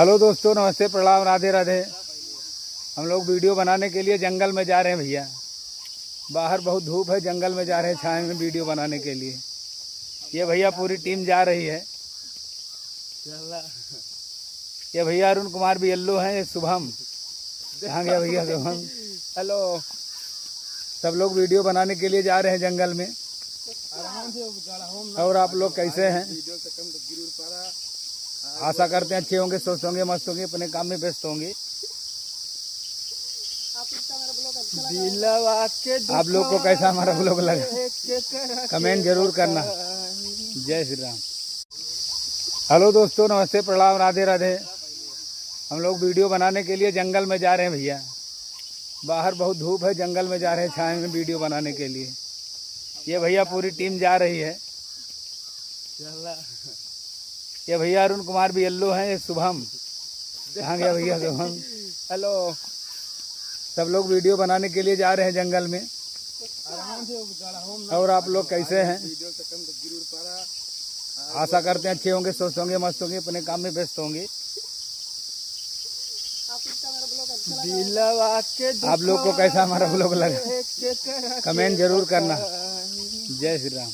Hello दोस्तों, नमस्ते, प्रणाम, राधे राधे। हम लोग वीडियो बनाने के लिए जंगल में जा रहे हैं भैया। बाहर बहुत धूप है, जंगल में जा रहे हैं छाए में वीडियो बनाने के लिए। ये भैया पूरी टीम जा रही है। ये भैया अरुण कुमार भी येल्लो हैं, ये शुभम। कहाँ गया भैया शुभम? हेलो। सब लोग वीडियो बनाने के लिए जा रहे हैं जंगल में। और आप लोग कैसे हैं? आशा करते हैं अच्छे होंगे, स्वस्थ होंगे, मस्त होंगे, अपने काम में व्यस्त होंगे। आप लोग को कैसा हमारा ब्लॉग लगा कमेंट जरूर करना। जय श्री राम। हेलो दोस्तों, नमस्ते, प्रणाम, राधे राधे। हम लोग वीडियो बनाने के लिए जंगल में जा रहे हैं भैया। बाहर बहुत धूप है, जंगल में जा रहे हैं छाए में वीडियो बनाने के लिए। ये भैया पूरी टीम जा रही है। ये भैया अरुण कुमार भी येल्लो हैं, ये शुभम। कहाँ गया भैया शुभम? हेलो। सब लोग वीडियो बनाने के लिए जा रहे हैं जंगल में। और आप लोग कैसे हैं? आशा करते हैं अच्छे होंगे, स्वस्थ होंगे, मस्त होंगे, अपने काम में व्यस्त होंगे। आप लोग को कैसा हमारा ब्लॉग लगा कमेंट जरूर करना। जय श्री राम।